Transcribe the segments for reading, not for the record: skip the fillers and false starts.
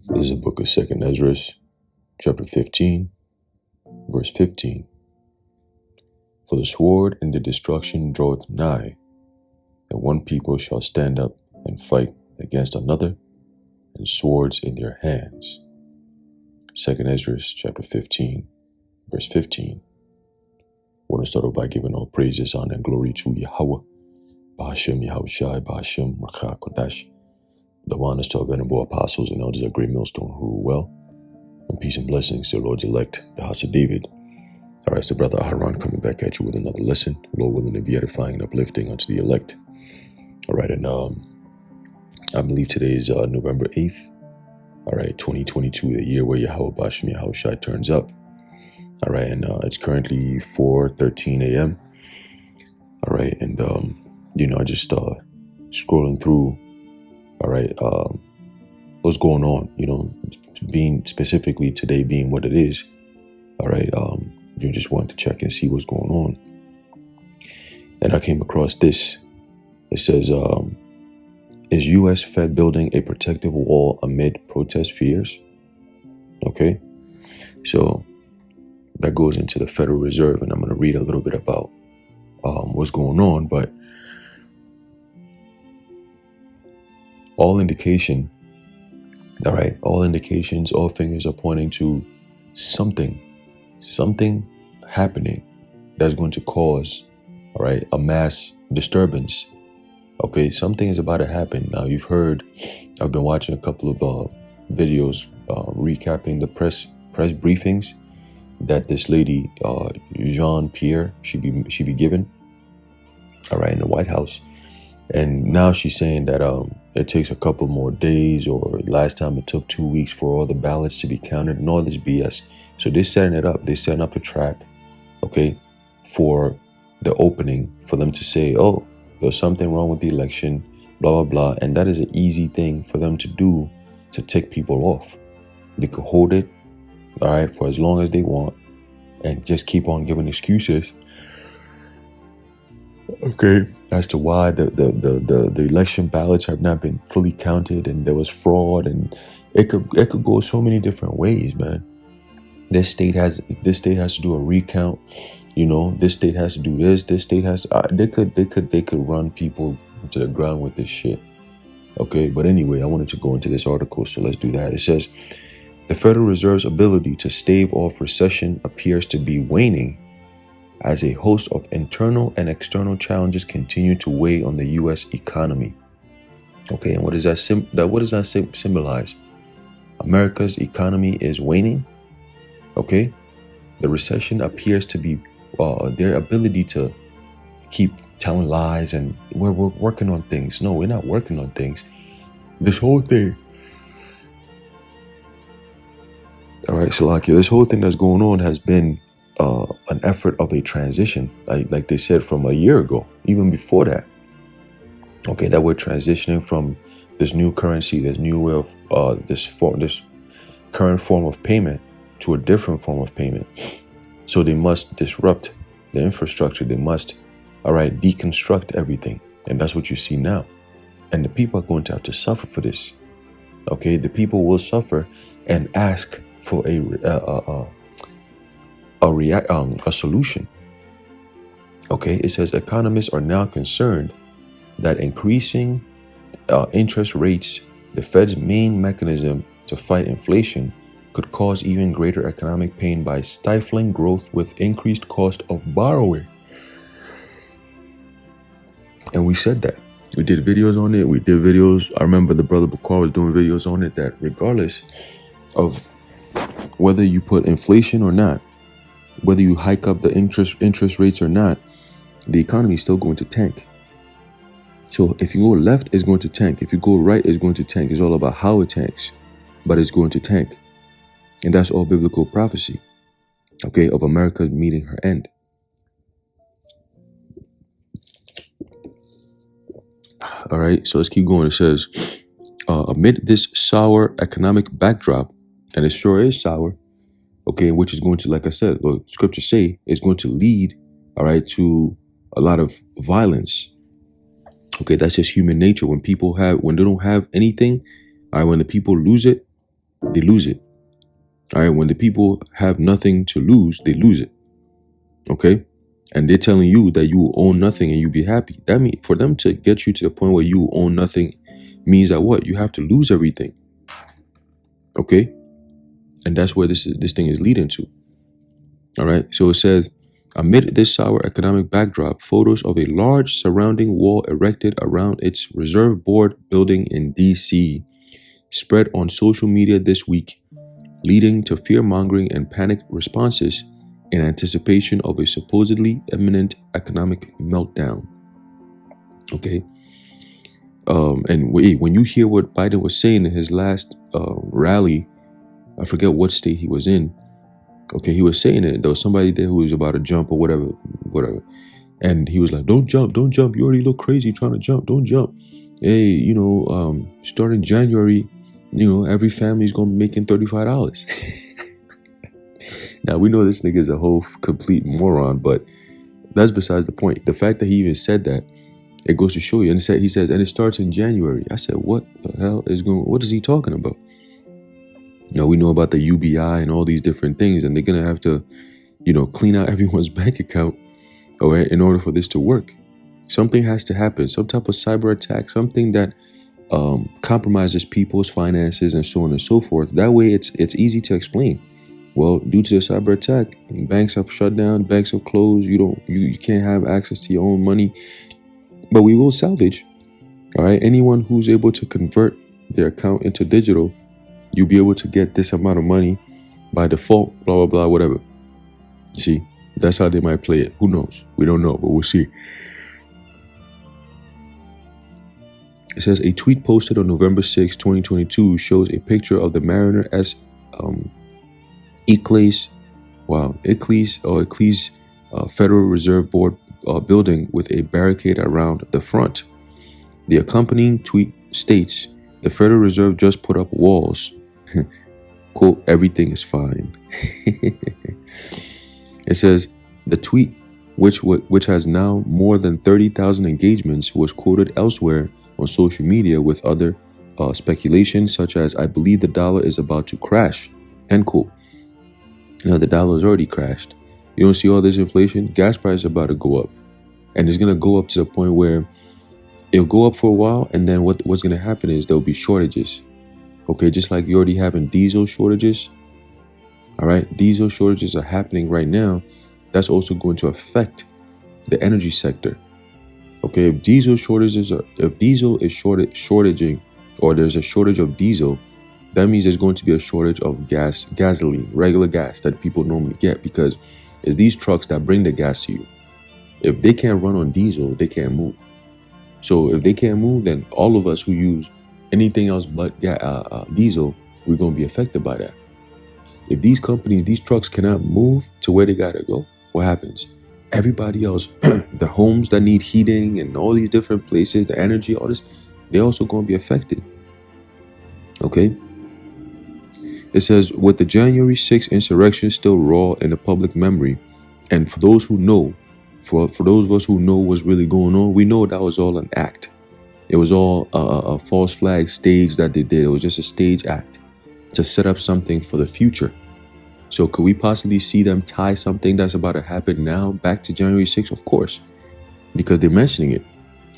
This is the book of 2nd Ezra, chapter 15, verse 15. For the sword and the destruction draweth nigh, and one people shall stand up and fight against another, and swords in their hands. 2nd Ezra, chapter 15, verse 15. I want to start off by giving all praises, honor, and glory to Yahweh, Bahashem Yahushai, Bahashem Rakha Kodash. The honors to our venerable apostles and elders of Great Millstone who rule well, and peace and blessings to the Lord's elect, the house of David. All right, so Brother Aharon coming back at you with another lesson, Lord willing to be edifying and uplifting unto the elect. All right, and I believe today is November 8th, all right, 2022, the year where Yahweh Bashem Yahushai turns up. All right, and it's currently 4:13 a.m. All right, and I just scrolling through, all right, what's going on, being specifically today being what it is. All right, you just wanted to check and see what's going on. And I came across this. It says, is U.S. Fed building a protective wall amid protest fears? Okay, so that goes into the Federal Reserve, and I'm going to read a little bit about what's going on, but all indications, all fingers are pointing to something happening that's going to cause, all right, a mass disturbance. Okay, something is about to happen. Now, I've been watching a couple of videos recapping the press briefings that this lady, Jean-Pierre, she be given, all right, in the White House. And now she's saying that it takes a couple more days, or last time it took 2 weeks for all the ballots to be counted and all this BS. So they're setting it up. They're setting up a trap, okay, for the opening, for them to say, oh, there's something wrong with the election, blah, blah, blah. And that is an easy thing for them to do to tick people off. They could hold it, all right, for as long as they want and just keep on giving excuses, okay, as to why the election ballots have not been fully counted and there was fraud, and it could go so many different ways, man. This state has to do a recount, this state has to do this state has they could run people to the ground with this shit. Okay, but anyway, I wanted to go into this article, so let's do that. It says, the Federal Reserve's ability to stave off recession appears to be waning as a host of internal and external challenges continue to weigh on the U.S. economy. Okay, and what does that symbolize? America's economy is waning. Okay, the recession appears to be their ability to keep telling lies and we're working on things. No, we're not working on things. This whole thing, all right, Salakia, this whole thing that's going on has been an effort of a transition, like they said, from a year ago, even before that. Okay, that we're transitioning from this new currency, this new way of this current form of payment to a different form of payment. So they must disrupt the infrastructure. They must, all right, deconstruct everything, and that's what you see now. And the people are going to have to suffer for this. Okay, the people will suffer and ask for a solution. Okay, it says economists are now concerned that increasing interest rates, the Fed's main mechanism to fight inflation, could cause even greater economic pain by stifling growth with increased cost of borrowing. And we said that. We did videos on it. I remember the brother Bakar was doing videos on it, that regardless of whether you put inflation or not, whether you hike up the interest rates or not, the economy is still going to tank. So if you go left, it's going to tank. If you go right, it's going to tank. It's all about how it tanks, but it's going to tank. And that's all biblical prophecy, okay, of America meeting her end. All right, so let's keep going. It says, amid this sour economic backdrop, and it sure is sour, okay, which is going to, like I said, the scriptures say, is going to lead, all right, to a lot of violence. Okay, that's just human nature. When they don't have anything, all right, when the people lose it, they lose it. All right. When the people have nothing to lose, they lose it. Okay. And they're telling you that you own nothing and you be happy. That means for them to get you to the point where you own nothing means that what? You have to lose everything. Okay. And that's where this thing is leading to. All right. So it says, amid this sour economic backdrop, photos of a large surrounding wall erected around its reserve board building in D.C. spread on social media this week, leading to fear-mongering and panicked responses in anticipation of a supposedly imminent economic meltdown. Okay. And wait, when you hear what Biden was saying in his last rally, I forget what state he was in. Okay, he was saying it. There was somebody there who was about to jump or whatever. And he was like, don't jump. You already look crazy trying to jump. Don't jump. Hey, starting January, every family's going to be making $35. Now, we know this nigga is a whole complete moron, but that's besides the point. The fact that he even said that, it goes to show you. And he says, and it starts in January. I said, what the hell what is he talking about? Now, we know about the UBI and all these different things, and they're going to have to, clean out everyone's bank account, all right, in order for this to work. Something has to happen, some type of cyber attack, something that compromises people's finances and so on and so forth. That way, it's easy to explain. Well, due to the cyber attack, banks have shut down, banks have closed. You can't have access to your own money, but we will salvage. All right, anyone who's able to convert their account into digital, you'll be able to get this amount of money by default, blah, blah, blah, whatever. See, that's how they might play it. Who knows? We don't know, but we'll see. It says, a tweet posted on November 6, 2022 shows a picture of the Mariner S. Eccles Federal Reserve Board building with a barricade around the front. The accompanying tweet states, the Federal Reserve just put up walls. Quote, everything is fine. It says, the tweet, which has now more than 30,000 engagements, was quoted elsewhere on social media with other speculation such as, I believe the dollar is about to crash, end quote. Now, the dollar has already crashed. You don't see all this inflation? Gas price is about to go up. And it's going to go up to the point where it'll go up for a while, and then what's going to happen is there'll be shortages. Okay, just like you're already having diesel shortages. All right, diesel shortages are happening right now. That's also going to affect the energy sector. Okay, if diesel is shortaging, or there's a shortage of diesel, that means there's going to be a shortage of gasoline, regular gas that people normally get, because it's these trucks that bring the gas to you. If they can't run on diesel, they can't move. So if they can't move, then all of us who use anything else but diesel, we're going to be affected by that. If these trucks cannot move to where they got to go, what happens? Everybody else, the homes that need heating and all these different places, the energy, all this, they're also going to be affected. Okay? It says, with the January 6th insurrection still raw in the public memory, and for those who know, for those of us who know what's really going on, we know that was all an act. It was all a false flag stage that they did. It was just a stage act to set up something for the future. So could we possibly see them tie something that's about to happen now back to January 6th? Of course, because they're mentioning it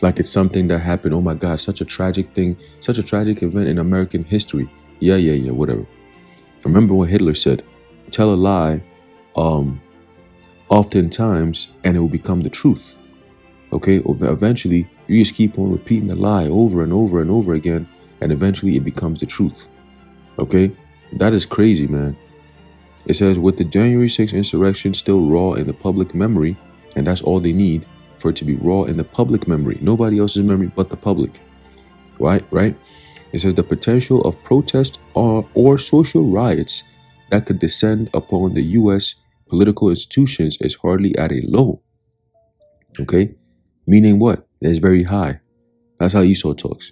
like it's something that happened. Oh my God, such a tragic thing, such a tragic event in American history. Yeah, whatever. Remember what Hitler said, tell a lie oftentimes and it will become the truth. Okay, eventually you just keep on repeating the lie over and over and over again, and eventually it becomes the truth. Okay, that is crazy, man. It says, with the January 6th insurrection still raw in the public memory, and that's all they need for it to be raw in the public memory, nobody else's memory but the public. Right? It says the potential of protest or social riots that could descend upon the U.S. political institutions is hardly at a low. Okay? Meaning what? It's very high. That's how Esau talks.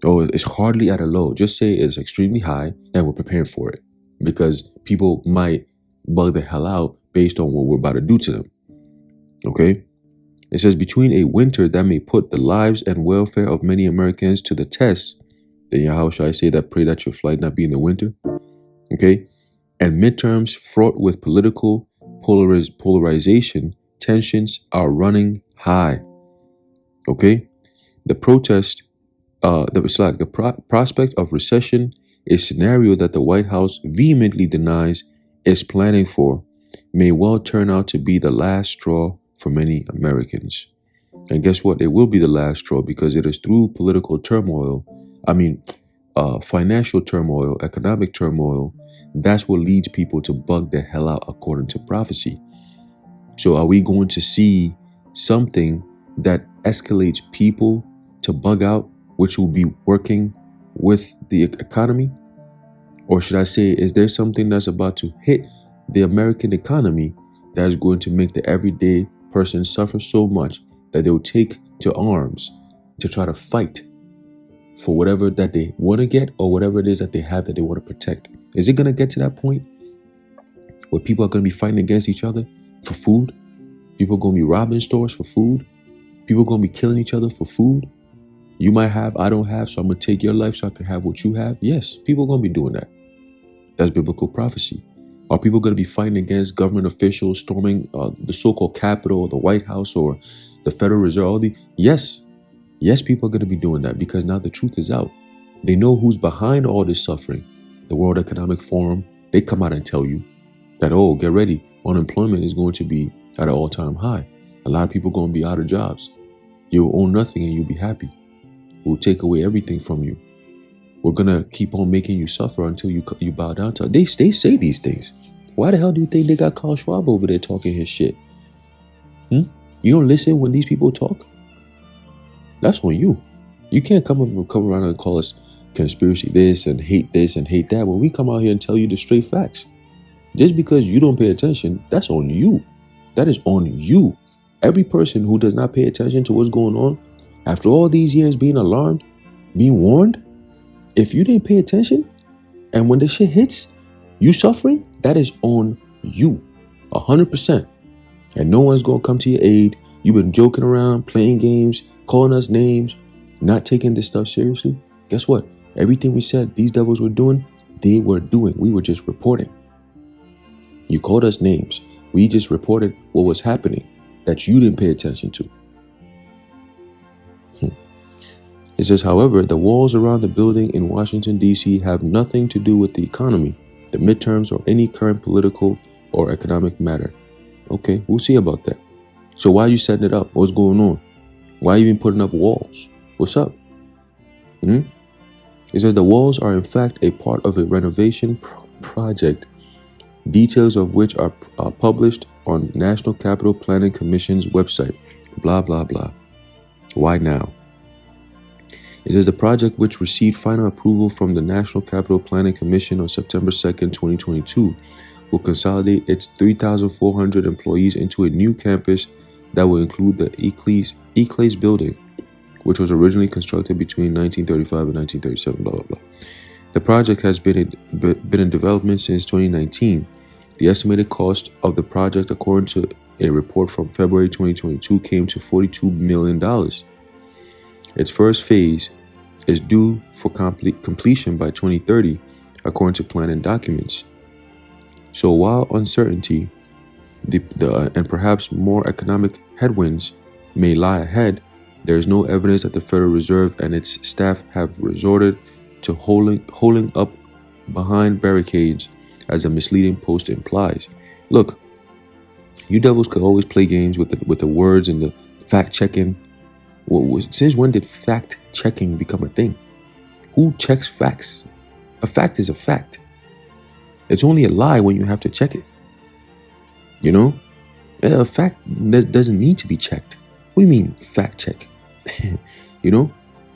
Oh, it's hardly at a low. Just say it's extremely high and we're preparing for it. Because people might bug the hell out based on what we're about to do to them. Okay? It says, between a winter that may put the lives and welfare of many Americans to the test, Then Yahushua say that pray that your flight not be in the winter. Okay? And midterms fraught with political polarization, tensions are running high. Okay? The prospect of recession, a scenario that the White House vehemently denies is planning for, may well turn out to be the last straw for many Americans. And guess what? It will be the last straw because it is through political turmoil, financial turmoil, economic turmoil, that's what leads people to bug the hell out according to prophecy. So are we going to see something that escalates people to bug out, which will be working with the economy? Or should I say, is there something that's about to hit the American economy that is going to make the everyday person suffer so much that they'll take to arms to try to fight for whatever that they want to get or whatever it is that they have that they want to protect? Is it going to get to that point where people are going to be fighting against each other for food? People are going to be robbing stores for food? People are going to be killing each other for food? You might have, I don't have, so I'm going to take your life so I can have what you have. Yes, people are going to be doing that. That's biblical prophecy. Are people going to be fighting against government officials storming the so-called Capitol or the White House or the Federal Reserve? Yes. Yes, people are going to be doing that because now the truth is out. They know who's behind all this suffering. The World Economic Forum, they come out and tell you that, oh, get ready. Unemployment is going to be at an all-time high. A lot of people are going to be out of jobs. You'll own nothing and you'll be happy. We'll take away everything from you. We're going to keep on making you suffer until you bow down to it. They say these things. Why the hell do you think they got Klaus Schwab over there talking his shit? You don't listen when these people talk? That's on you. You can't come around and call us conspiracy this and hate that when we come out here and tell you the straight facts. Just because you don't pay attention, that's on you. That is on you. Every person who does not pay attention to what's going on, after all these years being alarmed, being warned, if you didn't pay attention, and when the shit hits, you suffering, that is on you, 100%. And no one's going to come to your aid. You've been joking around, playing games, calling us names, not taking this stuff seriously. Guess what? Everything we said these devils were doing, they were doing. We were just reporting. You called us names. We just reported what was happening that you didn't pay attention to. It says, however, the walls around the building in Washington, D.C. have nothing to do with the economy, the midterms, or any current political or economic matter. Okay, we'll see about that. So why are you setting it up? What's going on? Why are you even putting up walls? What's up? It says the walls are in fact a part of a renovation project, details of which are published on National Capital Planning Commission's website. Blah, blah, blah. Why now? It says the project, which received final approval from the National Capital Planning Commission on September 2nd, 2022, will consolidate its 3,400 employees into a new campus that will include the Eccles building, which was originally constructed between 1935 and 1937, blah, blah, blah. The project has been in development since 2019. The estimated cost of the project, according to a report from February 2022, came to $42 million. Its first phase is due for completion by 2030, according to planning documents. So while uncertainty and perhaps more economic headwinds may lie ahead, there is no evidence that the Federal Reserve and its staff have resorted to holding up behind barricades, as a misleading post implies. Look, you devils could always play games with the words and the fact checking. Since when did fact checking become a thing? Who checks facts? A fact is a fact. It's only a lie when you have to check it. You know? A fact doesn't need to be checked. What do you mean, fact check? You know?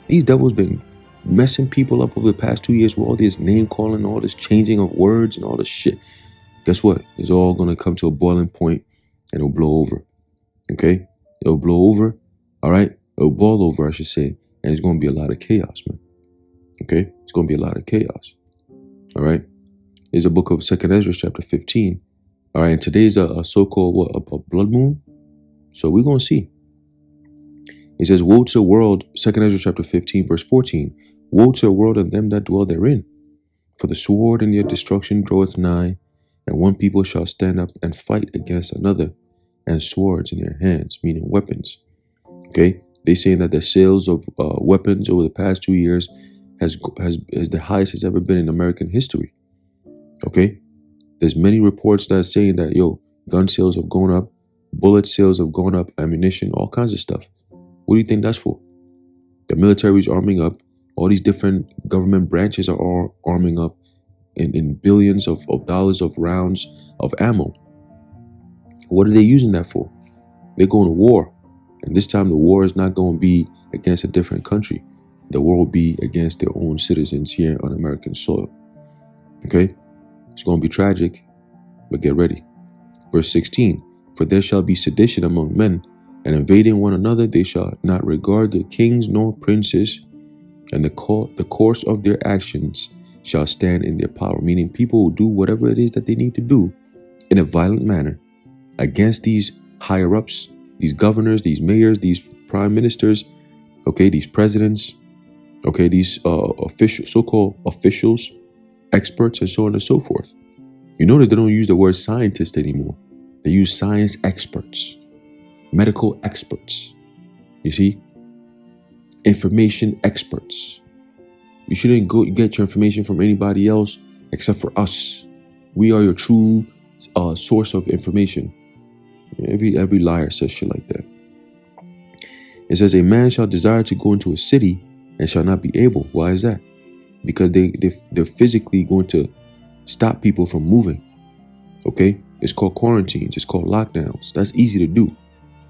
These devils been messing people up over the past 2 years with all this name calling, all this changing of words and all this shit. Guess what? It's all going to come to a boiling point and it'll blow over. Okay? It'll blow over. All right? It'll boil over, I should say. And it's going to be a lot of chaos, man. Okay? It's going to be a lot of chaos. All right? It's a book of 2nd Ezra chapter 15. All right? And today's a so-called a blood moon. So we're going to see. It says, woe to the world, 2nd Ezra chapter 15, verse 14. Woe to the world and them that dwell therein. For the sword and their destruction draweth nigh, and one people shall stand up and fight against another, and swords in their hands, meaning weapons. Okay, they saying that the sales of weapons over the past 2 years has the highest it's ever been in American history. Okay, there's many reports that are saying that gun sales have gone up, bullet sales have gone up, ammunition, all kinds of stuff. What do you think that's for? The military is arming up. All these different government branches are all arming up in billions of dollars of rounds of ammo. What are they using that for? They're going to war. And this time the war is not going to be against a different country. The war will be against their own citizens here on American soil. Okay? It's going to be tragic, but get ready. Verse 16, for there shall be sedition among men, and invading one another they shall not regard their kings nor princes, and the course of their actions shall stand in their power. Meaning people will do whatever it is that they need to do in a violent manner against these higher-ups, these governors, these mayors, these prime ministers, okay, these presidents, okay, these so-called officials, experts, and so on and so forth. You notice they don't use the word scientist anymore. They use science experts, medical experts. You see? Information experts. You shouldn't go get your information from anybody else except for us. We are your true source of information. Every liar says shit like that. It says, a man shall desire to go into a city and shall not be able. Why is that? Because they're physically going to stop people from moving. Okay? It's called quarantines. It's called lockdowns. That's easy to do.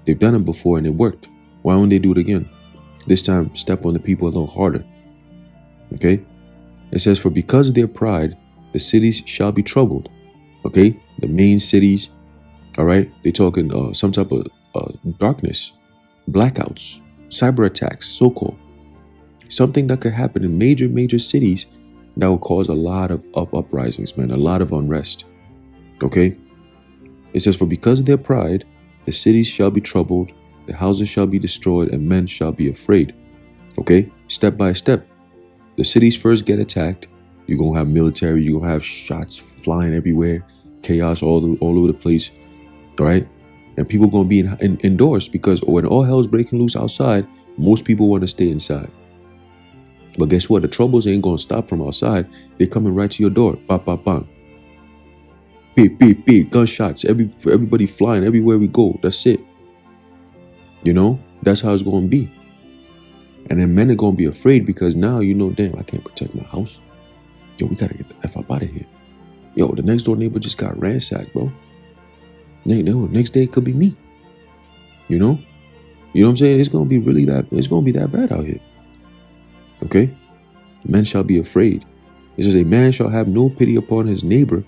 They've done it before and it worked. Why won't they do it again? This time, step on the people a little harder. Okay? It says, for because of their pride, the cities shall be troubled. Okay? The main cities, all right? They're talking some type of darkness, blackouts, cyber attacks, so-called. Something that could happen in major cities that will cause a lot of uprisings, man, a lot of unrest. Okay? It says, for because of their pride, the cities shall be troubled, the houses shall be destroyed, and men shall be afraid. Okay? Step by step. The cities first get attacked. You're going to have military. You're going to have shots flying everywhere. Chaos all over the place. All right? And people going to be indoors because when all hell is breaking loose outside, most people want to stay inside. But guess what? The troubles ain't going to stop from outside. They're coming right to your door. Bang, bang, bang. Beep, beep, beep. Gunshots. Everybody flying everywhere we go. That's it. You know? That's how it's going to be. And then men are going to be afraid because now, damn, I can't protect my house. Yo, we got to get the F up out of here. Yo, the next door neighbor just got ransacked, bro. Next day it could be me. You know what I'm saying? It's going to be that bad out here. Okay? Men shall be afraid. It says, a man shall have no pity upon his neighbor,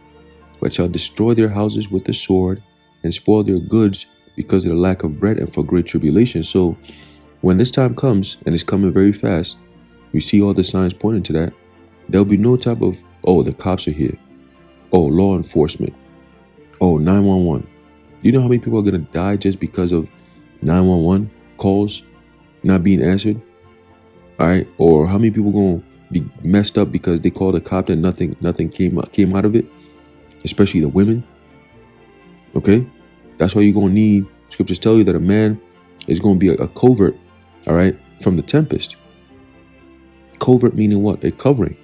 but shall destroy their houses with the sword and spoil their goods because of the lack of bread and for great tribulation. So when this time comes, and it's coming very fast, we see all the signs pointing to that, there'll be no type of, the cops are here. Law enforcement. 911. Do you know how many people are going to die just because of 911 calls not being answered? All right? Or how many people going to be messed up because they called a cop and nothing came out of it? Especially the women. Okay? That's why you're going to need, scriptures tell you that a man is going to be a covert, all right, from the tempest. Covert meaning what? A covering,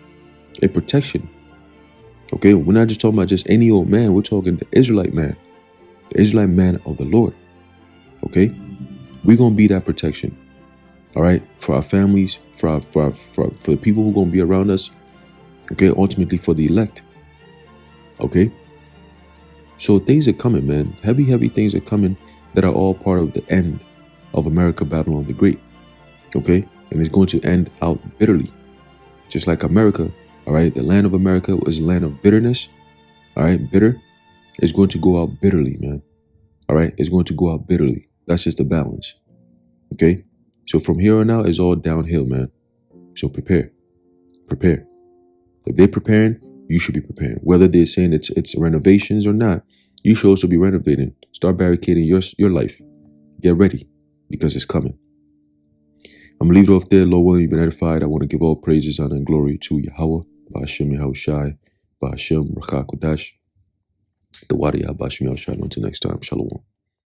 a protection. Okay? We're not just talking about just any old man. We're talking the Israelite man. The Israelite man of the Lord. Okay? We're going to be that protection. All right? For our families, for the people who are going to be around us. Okay? Ultimately for the elect. Okay? So things are coming, man. Heavy things are coming that are all part of the end of America, Babylon the Great. Okay? And it's going to end out bitterly. Just like America, all right? The land of America was a land of bitterness. All right? Bitter. It's going to go out bitterly, man. All right? It's going to go out bitterly. That's just the balance. Okay? So from here on out, it's all downhill, man. So prepare. Prepare. If they're preparing, you should be preparing. Whether they're saying it's renovations or not, you should also be renovating. Start barricading your life. Get ready because it's coming. I'm going to leave it off there. Lord willing, you've been edified. I want to give all praises, honor, and glory to Yahweh, Ba'ashem Yahushai, Ba'ashem Rachakodash, the Wadi Ba'ashem Yahushai. Until next time, Shalom.